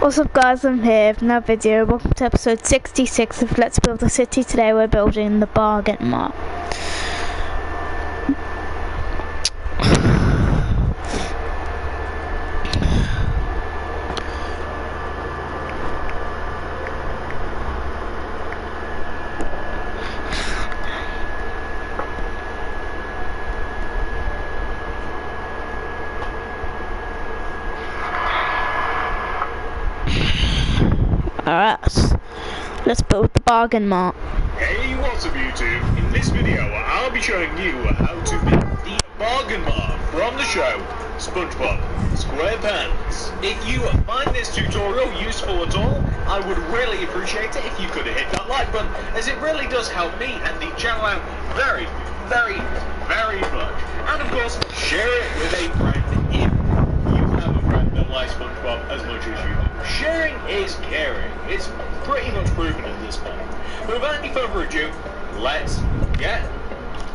What's up guys, I'm here with another video. Welcome to episode 66 of Let's Build a City. Today we're building the BargNmart. Alright, let's build the BargNmart. Hey, what's up YouTube? In this video, I'll be showing you how to make the BargNmart from the show SpongeBob SquarePants. If you find this tutorial useful at all, I would really appreciate it if you could hit that like button, as it really does help me and the channel out very much. And of course, share it with a friend if you have a friend that likes SpongeBob as much as you do. Sharing is caring. It's pretty much proven at this point. But without any further ado, let's get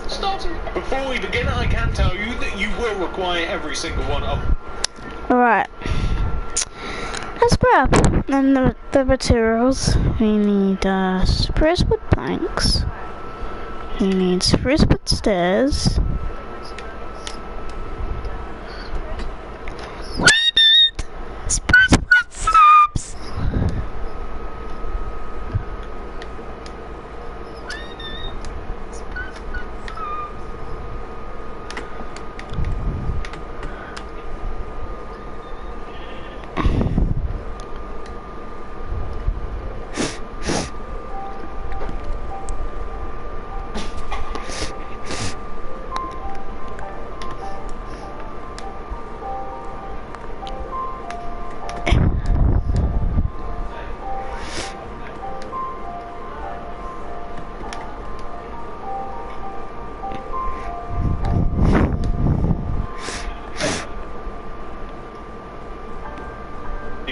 started. Before we begin, I can tell you that you will require every single one of them. Alright, let's grab the materials. We need spruce wood planks. We need spruce wood stairs.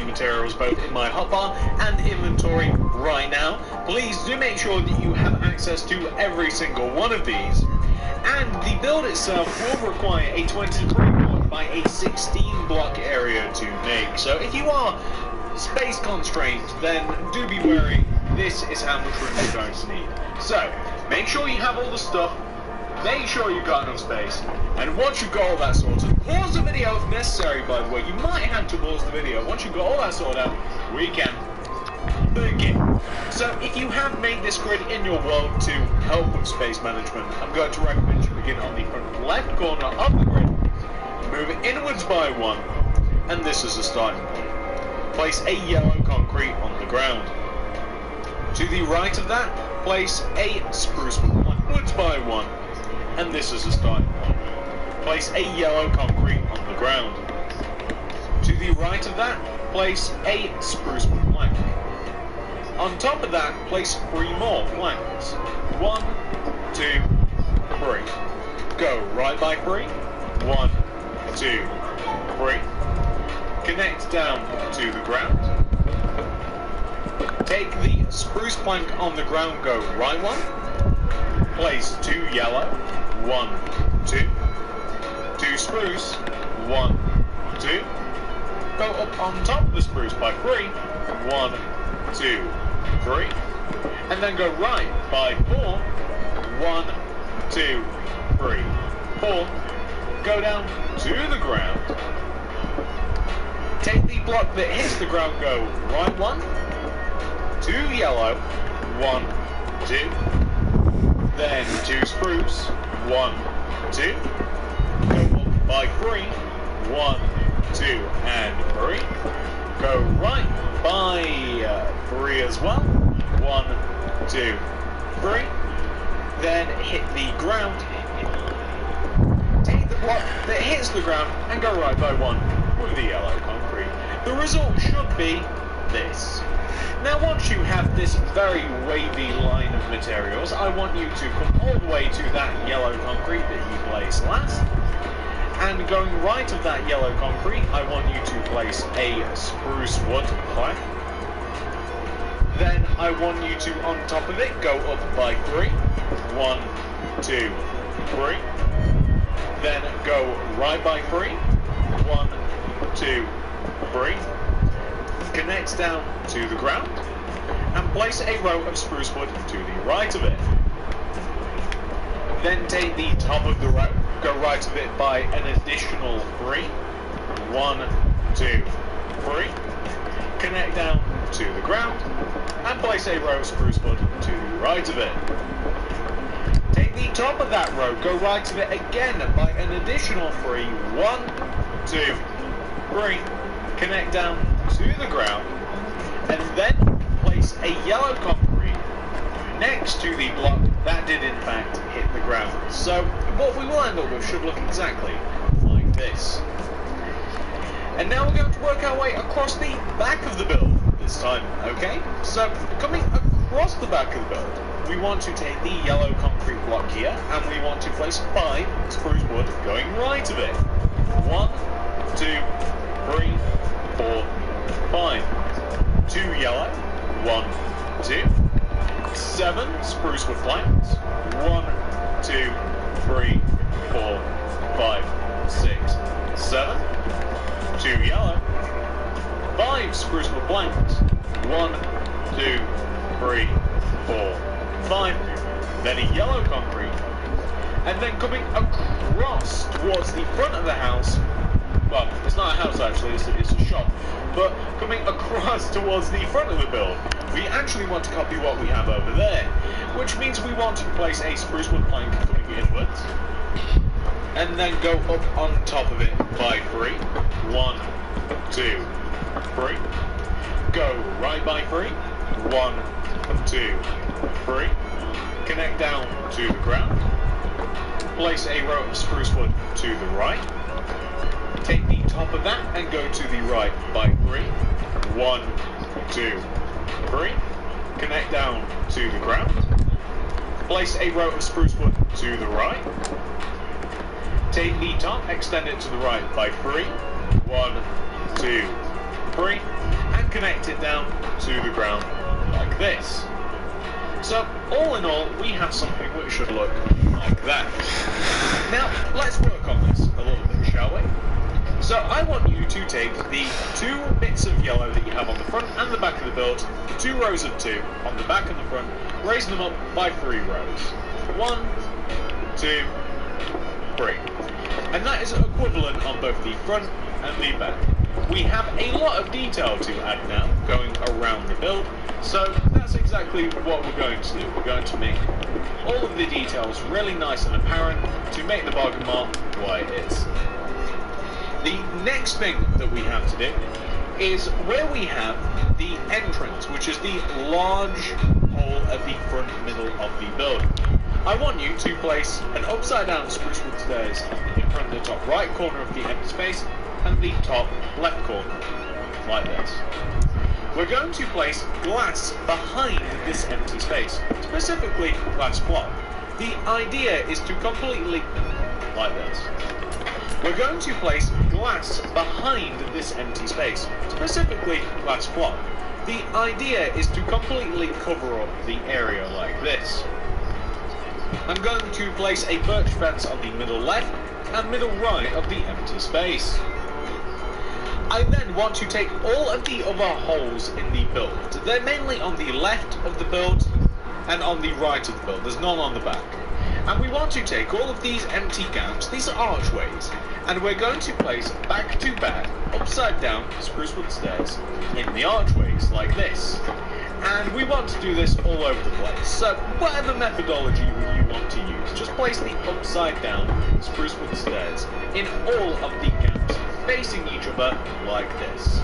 Materials both in my hotbar and inventory right now. Please do make sure that you have access to every single one of these. And the build itself will require a 23 block by a 16 block area to make. So if you are space constrained, then do be wary. This is how much room you're going to need. So make sure you have all the stuff. Make sure you've got enough space, and once you've got all that sorted, pause the video if necessary, by the way. You might have to pause the video. Once you've got all that sorted out, we can begin. So if you have made this grid in your world to help with space management, I'm going to recommend you begin on the front left corner of the grid, move inwards by one, and this is the starting point. Place a yellow concrete on the ground. To the right of that, place a spruce wood upwards by one, and this is a starting point. Place a yellow concrete on the ground. To the right of that, place a spruce wood plank. On top of that, place 3 more planks. 1, 2, 3. Go right by 3. 1, 2, 3. Connect down to the ground. Take the spruce plank on the ground, go right one. Place 2 yellow. 1, 2. 2 spruce. 1, 2. Go up on top of the spruce by 3. 1, 2, 3. And then go right by 4. 1, 2, 3, 4. Go down to the ground. Take the block that hits the ground, go right one. 2 yellow. 1, 2. Then 2 spruce. 1, 2. Go up by 3. 1, 2, and 3. Go right by 3 as well. 1, 2, 3. Then hit the ground. Take the block that hits the ground and go right by 1 with the yellow concrete. The result should be this. Now once you have this very wavy line of materials, I want you to come all the way to that yellow concrete that you placed last. And going right of that yellow concrete, I want you to place a spruce wood plank. Then I want you to, on top of it, go up by 3. 1, 2, 3. Then go right by 3. 1, 2, 3. connects down to the ground, and place a row of spruce wood to the right of it. Then take the top of the row, go right of it by an additional 3. 1, 2, 3. Connect down to the ground, and place a row of spruce wood to the right of it. Take the top of that row, go right of it again by an additional 3. 1, 2, 3. Connect down to the ground, and then place a yellow concrete next to the block that did in fact hit the ground. So what we will end up with should look exactly like this. And now we're going to work our way across the back of the build this time, okay? So coming across the back of the build, we want to take the yellow concrete block here, and we want to place 5 spruce wood going right of it. 1, 2, 3, 4, 5. 2 yellow. 1, 2. 7 spruce wood planks. 1, 2, 3, 4, 5, 6, 7. 2 yellow. 5 spruce wood planks. 1, 2, 3, 4, 5. Then a yellow concrete. And then coming across towards the front of the house. Well, it's not a house actually, it's a shop. But coming across towards the front of the build, we actually want to copy what we have over there. Which means we want to place a spruce wood plank coming inwards. And then go up on top of it by 3. 1, 2, 3. Go right by 3. 1, 2, 3. Connect down to the ground. Place a row of spruce wood to the right. Take the top of that and go to the right by 3. 1, 2, 3. Connect down to the ground. Place a row of spruce wood to the right. Take the top, extend it to the right by 3. 1, 2, 3. And connect it down to the ground like this. So, all in all, we have something which should look like that. Now, let's work on this a little bit, shall we? So, I want you to take the 2 bits of yellow that you have on the front and the back of the build, 2 rows of 2 on the back and the front, raise them up by 3 rows. 1, 2, 3. And that is equivalent on both the front and the back. We have a lot of detail to add now, going around the build, so that's exactly what we're going to do. We're going to make all of the details really nice and apparent to make the BargNmart what it is. The next thing that we have to do is where we have the entrance, which is the large hole at the front middle of the build. I want you to place an upside down spruce wood stairs in front of the top right corner of the empty space and the top left corner, like this. We're going to place glass behind this empty space, specifically glass block. The idea is to completely, like this. We're going to place glass behind this empty space, specifically glass block. The idea is to completely cover up the area like this. I'm going to place a birch fence on the middle left and middle right of the empty space. I then want to take all of the other holes in the build. They're mainly on the left of the build and on the right of the build. There's none on the back. And we want to take all of these empty gaps, these are archways, and we're going to place back to back, upside down spruce wood stairs in the archways like this. And we want to do this all over the place. So whatever methodology you want to use, just place the upside down spruce wood stairs in all of the gaps, facing each other like this.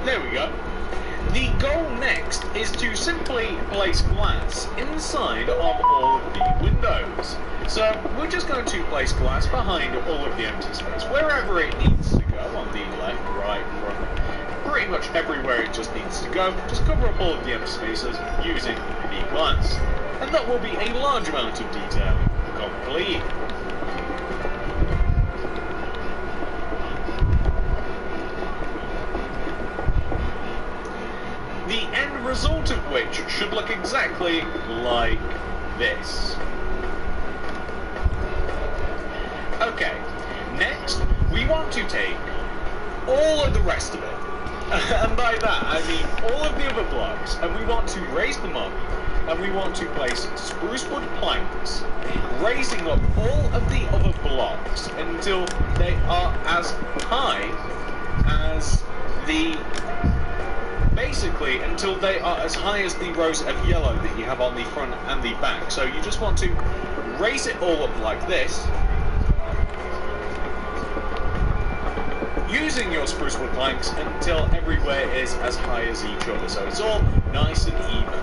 There we go. The goal next is to simply place glass inside of all of the windows. So we're just going to place glass behind all of the empty space, wherever it needs to go, on the left, right, front, pretty much everywhere it just needs to go. Just cover up all of the empty spaces using the glass. And that will be a large amount of detail complete. the end result of which should look exactly like this. Okay, next we want to take all of the rest of it, and by that I mean all of the other blocks, and we want to raise them up, and we want to place spruce wood planks, raising up all of the other blocks until they are as high as basically until they are as high as the rows of yellow that you have on the front and the back. So you just want to raise it all up like this, using your spruce wood planks until everywhere is as high as each other, so it's all nice and even.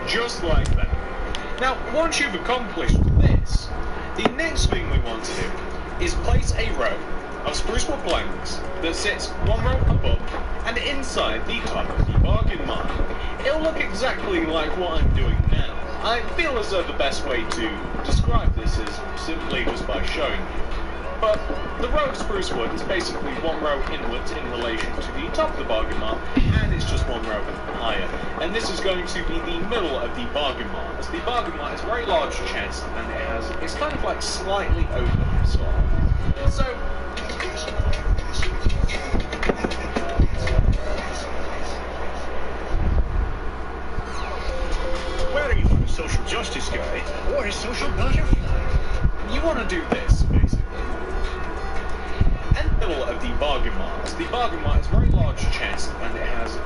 Just like that. Now, once you've accomplished this, the next thing we want to do is place a row of spruce wood planks that sits one row above and inside the top of the BargNmart. It'll look exactly like what I'm doing now. I feel as though the best way to describe this is simply just by showing you. But the row of spruce wood is basically one row inwards in relation to the top of the BargNmart, and it's just one row higher. And this is going to be the middle of the BargNmart, as the BargNmart is a very large chest, and it's kind of like slightly open, sort of. So, whether you want a social justice guy or a social butterfly, you want to do this, basically. And middle of the BargNmart. The BargNmart is a very large chest, and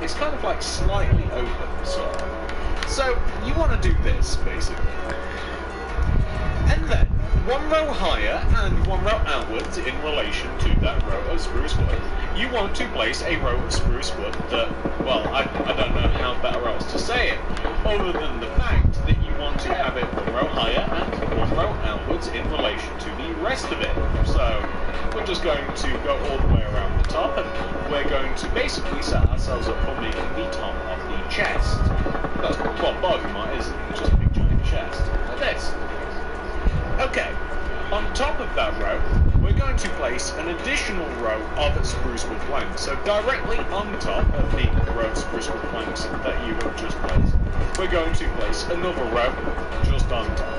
it's kind of like slightly open, sort of. So you want to do this, basically. And then one row higher and one row outwards in relation to that row of spruce wood, you want to place a row of spruce wood that, well, I don't know how better else to say it, other than the fact that you want to have it one row higher and one row outwards in relation to the rest of it. So we're just going to go all the way around the top, and we're going to basically set ourselves up for making the top of the chest. That's what BargNmart is, just a big giant chest, like this. Okay, on top of that row, we're going to place an additional row of spruce wood planks. So directly on top of the row of spruce wood planks that you have just placed, we're going to place another row just on top.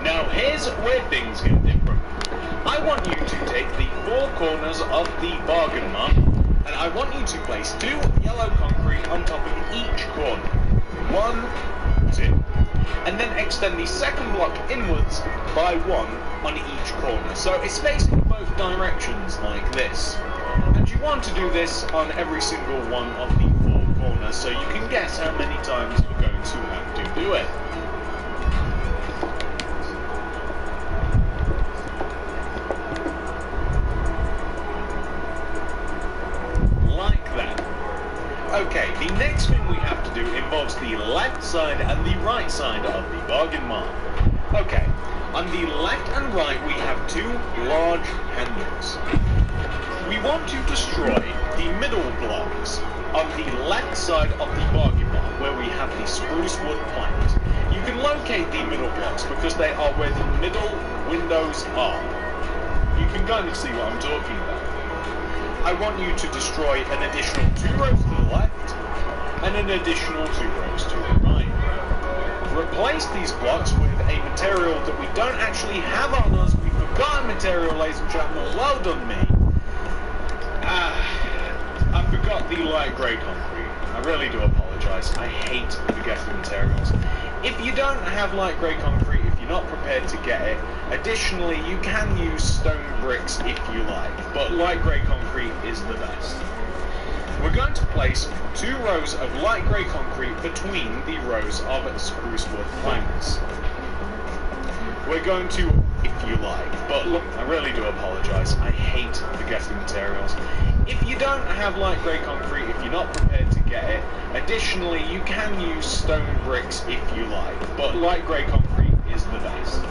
Now here's where things get different. I want you to take the four corners of the BargNmart, and I want you to place 2 yellow concrete on top of each corner. 1, 2. And then extend the second block inwards by 1 on each corner. So it's facing both directions like this. And you want to do this on every single one of the 4 corners, so you can guess how many times you're going to have to do it. Okay, the next thing we have to do involves the left side and the right side of the BargNmart. Okay, on the left and right we have 2 large handles. We want to destroy the middle blocks on the left side of the BargNmart where we have the spruce wood planks. You can locate the middle blocks because they are where the middle windows are. You can kind of see what I'm talking about. I want you to destroy an additional 2 rows to the left and an additional 2 rows to the right. Replace these blocks with a material that we don't actually have on us. We forgot a material, ladies and gentlemen. Well done, me. I forgot the light grey concrete. I really do apologise. I hate forgetting materials. If you don't have light grey concrete, if you're not prepared to get it, additionally you can use stone bricks if you like, but light grey concrete is the best. We're going to place 2 rows of light grey concrete between the rows of spruce wood planks. We're going to, if you like, but look, I really do apologise, I hate forgetting materials. If you don't have light grey concrete if you're not prepared to get it. Additionally, you can use stone bricks if you like, but light grey concrete is the best.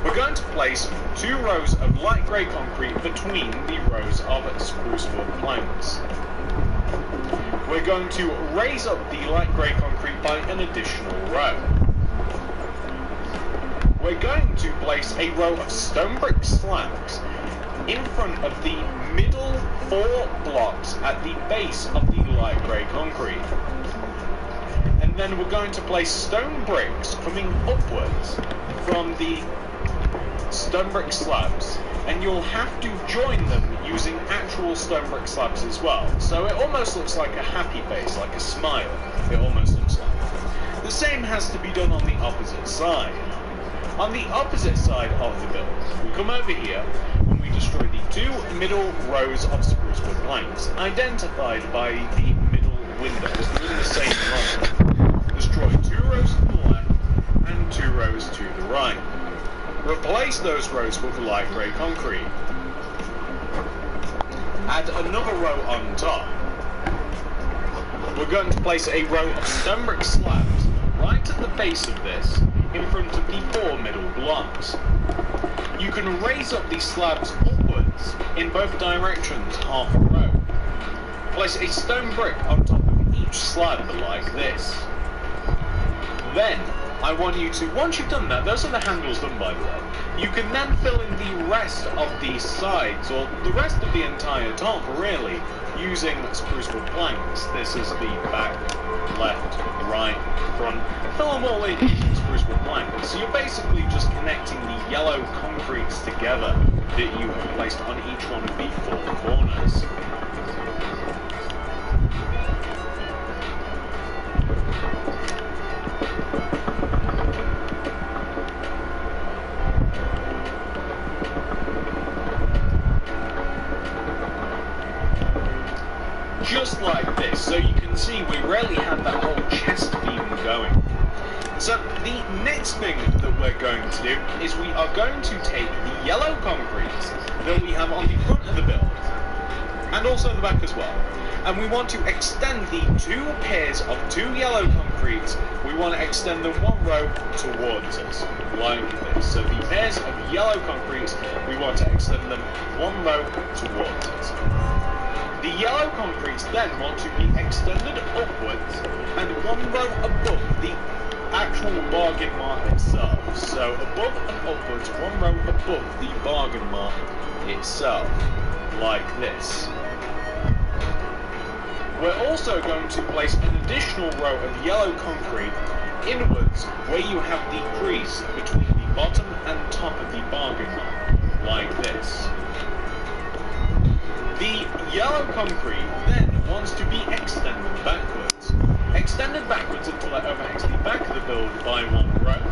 We're going to place 2 rows of light grey concrete between the rows of spruce wood planks. We're going to raise up the light grey concrete by an additional row. We're going to place a row of stone brick slabs in front of the middle 4 blocks at the base of the light grey concrete. And then we're going to place stone bricks coming upwards from the stone brick slabs, and you'll have to join them using actual stone brick slabs as well. So it almost looks like a happy face, like a smile. It almost looks like. The same has to be done on the opposite side. On the opposite side of the build, we come over here and we destroy the 2 middle rows of spruce wood planks, identified by the middle windows within the same line. Destroy 2 rows to the left and 2 rows to the right. Replace those rows with light grey concrete. Add another row on top. We're going to place a row of stone brick slabs right at the base of this, in front of the 4 middle blocks. You can raise up these slabs upwards in both directions half a row. Place a stone brick on top of each slab like this. Then, I want you to, once you've done that, those are the handles done by the way, you can then fill in the rest of these sides, or the rest of the entire top really, using spruce wood planks. This is the back, left, right, front. Fill them all in using spruce wood planks. So you're basically just connecting the yellow concretes together that you have placed on each one of the 4 corners. Just like this, so you can see we really have that whole chest beam going. So the next thing that we're going to do is we are going to take the yellow concrete that we have on the front of the build, and also the back as well, and we want to extend the 2 pairs of 2 yellow concretes, we want to extend them 1 row towards us, like this. So the pairs of yellow concretes, we want to extend them 1 row towards us. The yellow concretes then want to be extended upwards and 1 row above the actual BargNmart itself. So above and upwards, 1 row above the BargNmart itself, like this. We're also going to place an additional row of yellow concrete inwards where you have the crease between the bottom and top of the BargNmart, like this. The yellow concrete then wants to be extended backwards. Extended backwards until it overhangs the back of the build by 1 row.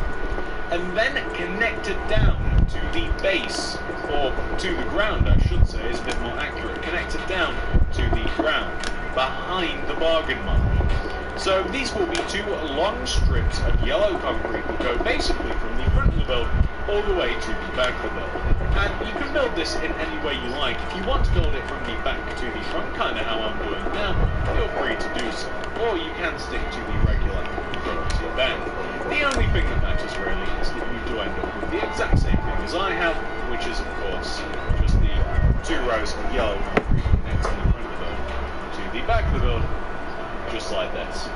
And then connected down to the base, or to the ground I should say, is a bit more accurate. Connected down to the ground, behind the BargNmart. So these will be 2 long strips of yellow concrete that go basically from the front of the build all the way to the back of the build. And you can build this in any way you like. If you want to build it from the back to the front, kind of how I'm doing now, feel free to do so. Or you can stick to the regular front to back. The only thing that matters really is that you do end up with the exact same thing as I have, which is of course just the 2 rows of yellow concrete connecting the front of the build to the back of the build, just like this.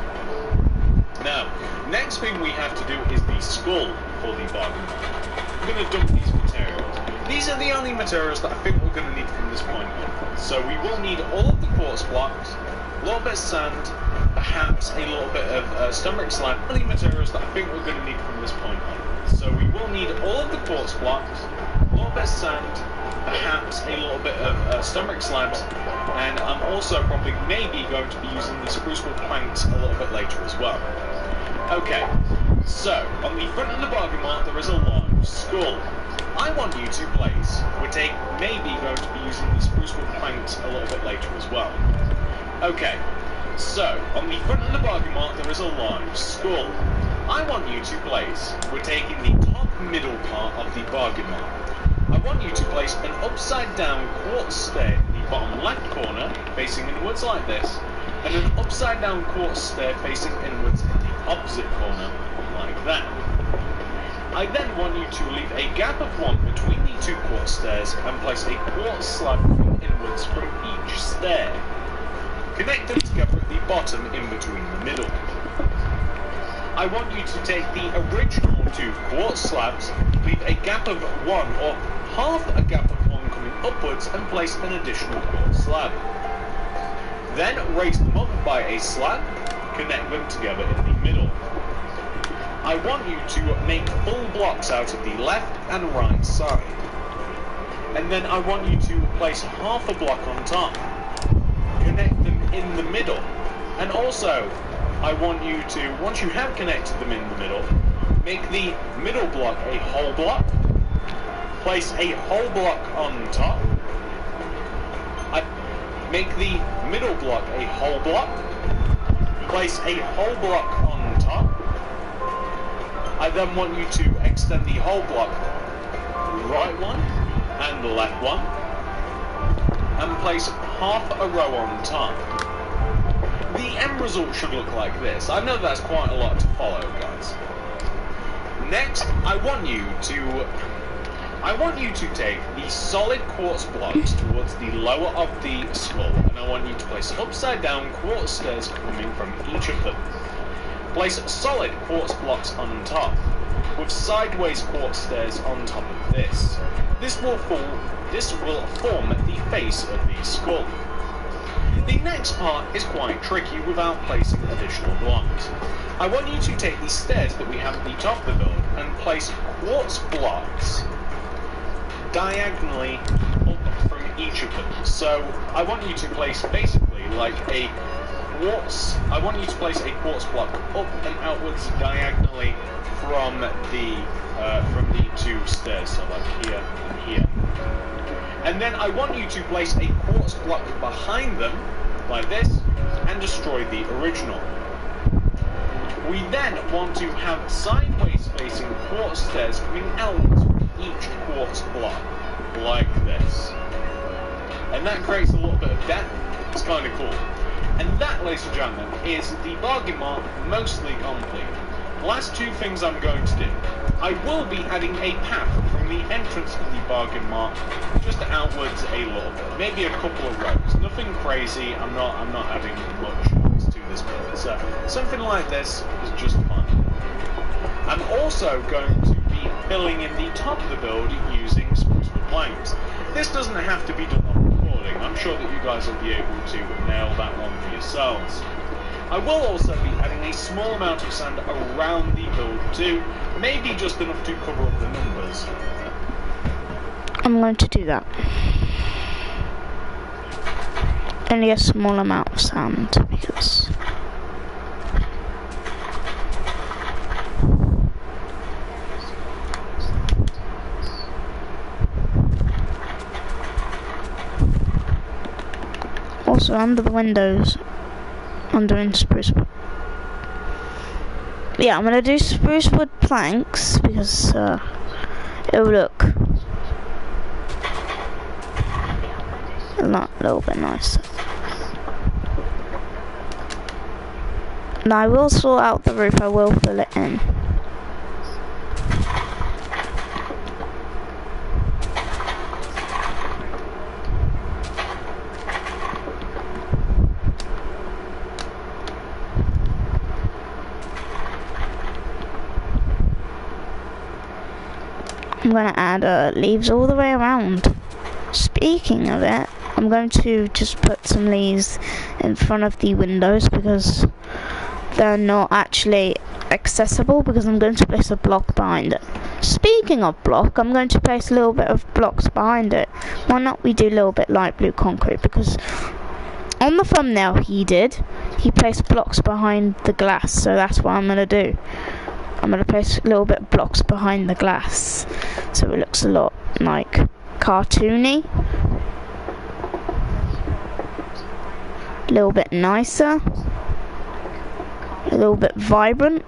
Now, next thing we have to do is the skull for the BargNmart. I'm going to dump these materials. These are the only materials that I think we're going to need from this point on. So we will need all of the quartz blocks, a little bit of sand, perhaps a little bit of stone brick slab. Only materials that I think we're going to need from this point on. So we will need all of the quartz blocks, a little bit of sand, perhaps a little bit of stone brick slabs, and I'm also probably maybe going to be using the spruce wood planks a little bit later as well. Okay, so on the front of the BargNmart there is a large skull. I want you to place, we're maybe going to be using the spruce wood planks a little bit later as well. Okay, so on the front of the BargNmart there is a large skull. I want you to place, we're taking the top middle part of the BargNmart. I want you to place an upside down quartz stair in the bottom left corner, facing inwards like this, and an upside down quartz stair facing inwards in the opposite corner, like that. I then want you to leave a gap of 1 between the 2 quartz stairs and place a quartz slab coming inwards from each stair. Connect them together at the bottom in between the middle. I want you to take the original 2 quartz slabs, leave a gap of 1 or half a gap of 1 coming upwards and place an additional quartz slab. Then raise them up by a slab, connect them together in the middle. I want you to make full blocks out of the left and right side. And then I want you to place half a block on top. Connect them in the middle. And also, I want you to, once you have connected them in the middle, make the middle block a whole block. Place a whole block on top. Make the middle block a whole block. Place a whole block on top. I then want you to extend the whole block, right one and the left one, and place half a row on top. The end result should look like this. I know that's quite a lot to follow, guys. Next, I want you to take the solid quartz blocks towards the lower of the skull, and I want you to place upside down quartz stairs coming from each of them. Place solid quartz blocks on top, with sideways quartz stairs on top of this. This will form the face of the skull. The next part is quite tricky without placing additional blocks. I want you to take the stairs that we have at the top of the build and place quartz blocks diagonally up from each of them. So I want you to place basically like a quartz. I want you to place a quartz block up and outwards diagonally from the 2 stairs, so like here and here. And then I want you to place a quartz block behind them, like this, and destroy the original. We then want to have sideways facing quartz stairs coming outwards from each quartz block, like this. And that creates a little bit of depth. It's kind of cool. And that, ladies and gentlemen, is the BargNmart mostly complete. Last 2 things I'm going to do. I will be adding a path from the entrance of the BargNmart just outwards a little bit, maybe a couple of rows. Nothing crazy. I'm not adding much to this build. So something like this is just fun. I'm also going to be filling in the top of the build using spruce wood planks. This doesn't have to be done on recording. I'm sure that you guys will be able to nail that one for yourselves. I will also be adding a small amount of sand around the build too, maybe just enough to cover up the numbers. I'm going to do that. Only a small amount of sand, because also under the windows, in spruce wood. Yeah, I'm gonna do spruce wood planks because it'll look a little bit nicer. And I will sort out the roof. I will fill it in. I'm going to add leaves all the way around. Speaking of it, I'm going to just put some leaves in front of the windows because they're not actually accessible, because I'm going to place a block behind it. Speaking of block, I'm going to place a little bit of blocks behind it. Why not we do a little bit light blue concrete, because on the thumbnail he placed blocks behind the glass, so that's what I'm going to do. I'm going to place a little bit of blocks behind the glass so it looks a lot like cartoony, a little bit nicer, a little bit vibrant.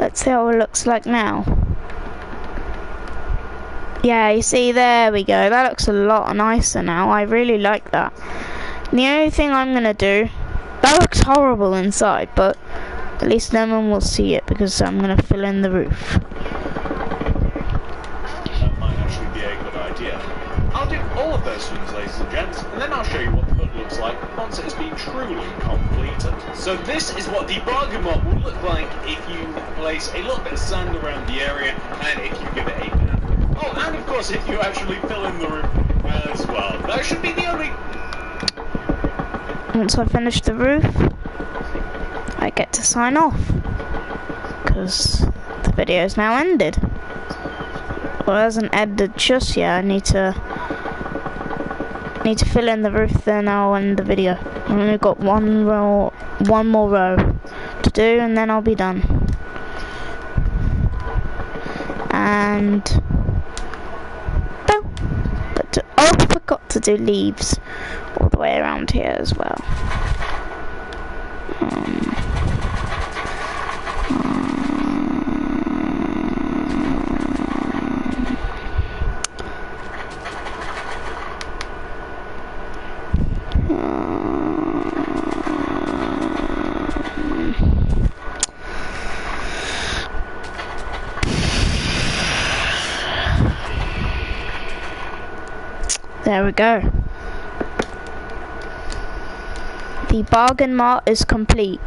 Let's see how it looks like now. Yeah, you see, there we go. That looks a lot nicer now. I really like that. The only thing I'm gonna do, that looks horrible inside, but at least no one will see it because I'm gonna fill in the roof. That might actually be a good idea. I'll do all of those things, ladies and gents, and then I'll show you what the hood looks like once it has been truly completed. So this is what the BargNmart will look like if you place a little bit of sand around the area and if you give it a pat. Oh, and of course if you actually fill in the roof as well. That should be the only... Once I finish the roof, I get to sign off because the video is now ended. Well, it hasn't ended just yet. I need to fill in the roof, then I'll end the video. I've only got one more row to do, and then I'll be done. And but I forgot to do leaves all the way around here as well. There we go. The BargNmart is complete.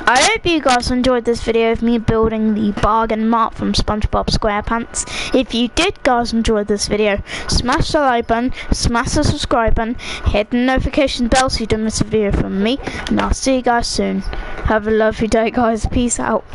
I hope you guys enjoyed this video of me building the BargNmart from SpongeBob SquarePants. If you did guys enjoy this video, smash the like button, smash the subscribe button, hit the notification bell so you don't miss a video from me, and I'll see you guys soon. Have a lovely day guys, peace out.